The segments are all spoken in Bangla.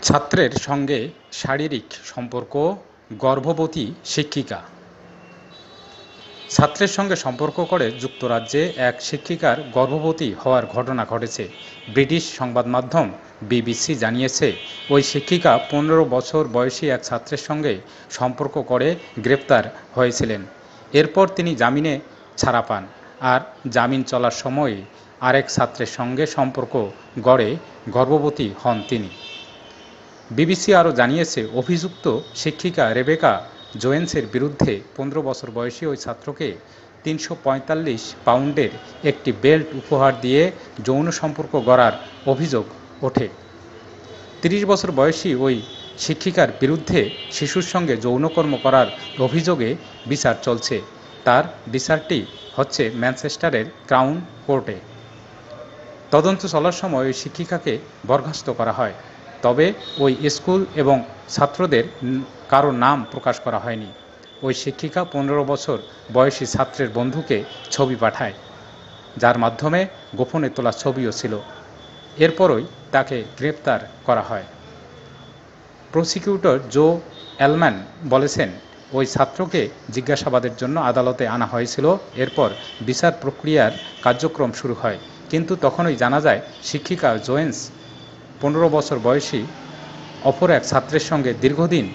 ছাত্রের সঙ্গে শারীরিক সম্পর্ক, গর্ভবতী শিক্ষিকা। ছাত্রের সঙ্গে সম্পর্ক করে যুক্তরাজ্যে এক শিক্ষিকার গর্ভবতী হওয়ার ঘটনা ঘটেছে। ব্রিটিশ সংবাদমাধ্যম বিবিসি জানিয়েছে, ওই শিক্ষিকা 15 বছর বয়সী এক ছাত্রের সঙ্গে সম্পর্ক করে গ্রেপ্তার হয়েছিলেন। এরপর তিনি জামিনে ছাড়া পান, আর জামিন চলার সময় আরেক ছাত্রের সঙ্গে সম্পর্ক গড়ে গর্ভবতী হন তিনি। বিবিসি আরও জানিয়েছে, অভিযুক্ত শিক্ষিকা রেবেকা জোয়েন্সের বিরুদ্ধে 15 বছর বয়সী ওই ছাত্রকে 345 পাউন্ডের একটি বেল্ট উপহার দিয়ে যৌন সম্পর্ক গড়ার অভিযোগ ওঠে। 30 বছর বয়সী ওই শিক্ষিকার বিরুদ্ধে শিশুর সঙ্গে যৌনকর্ম করার অভিযোগে বিচার চলছে। তার বিচারটি হচ্ছে ম্যানচেস্টারের ক্রাউন কোর্টে। তদন্ত চলার সময় ওই শিক্ষিকাকে বরখাস্ত করা হয়, তবে ওই স্কুল এবং ছাত্রদের কারো নাম প্রকাশ করা হয়নি। ওই শিক্ষিকা 15 বছর বয়সী ছাত্রের বন্ধুকে ছবি পাঠায়, যার মাধ্যমে গোপনে তোলা ছবিও ছিল। এরপরই তাকে গ্রেপ্তার করা হয়। প্রসিকিউটর জো এলম্যান বলেছেন, ওই ছাত্রকে জিজ্ঞাসাবাদের জন্য আদালতে আনা হয়েছিল। এরপর বিচার প্রক্রিয়ার কার্যক্রম শুরু হয়, কিন্তু তখনই জানা যায় শিক্ষিকা জোয়েন্স 15 বছর বয়সী অপর এক ছাত্রের সঙ্গে দীর্ঘদিন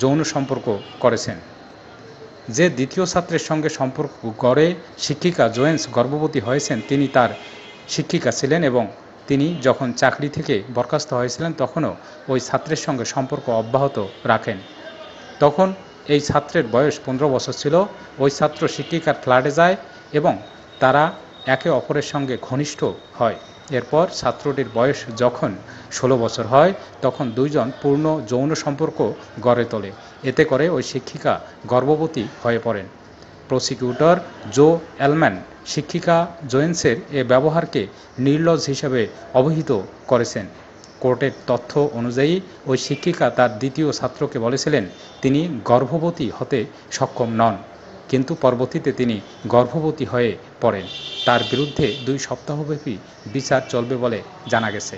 যৌন সম্পর্ক করেছেন। যে দ্বিতীয় ছাত্রের সঙ্গে সম্পর্ক গড়ে শিক্ষিকা জোয়েন্স গর্ভবতী হয়েছেন, তিনি তার শিক্ষিকা ছিলেন এবং তিনি যখন চাকরি থেকে বরখাস্ত হয়েছিলেন তখনও ওই ছাত্রের সঙ্গে সম্পর্ক অব্যাহত রাখেন। তখন এই ছাত্রের বয়স 15 বছর ছিল। ওই ছাত্র শিক্ষিকার ফ্ল্যাটে যায় এবং তারা একে অপরের সঙ্গে ঘনিষ্ঠ হয়। এরপর ছাত্রটির বয়স যখন 16 বছর হয়, তখন দুইজন পূর্ণ যৌন সম্পর্ক গড়ে তোলে। এতে করে ওই শিক্ষিকা গর্ভবতী হয়ে পড়েন। প্রসিকিউটর জো এলম্যান শিক্ষিকা জোয়েন্সের এ ব্যবহারকে নির্লজ্জ হিসেবে অভিহিত করেছেন। কোর্টের তথ্য অনুযায়ী ওই শিক্ষিকা তার দ্বিতীয় ছাত্রকে বলেছিলেন তিনি গর্ভবতী হতে সক্ষম নন, কিন্তু পরবর্তীতে তিনি গর্ভবতী হয়ে পড়েন। তার বিরুদ্ধে 2 সপ্তাহব্যাপী বিচার চলবে বলে জানা গেছে।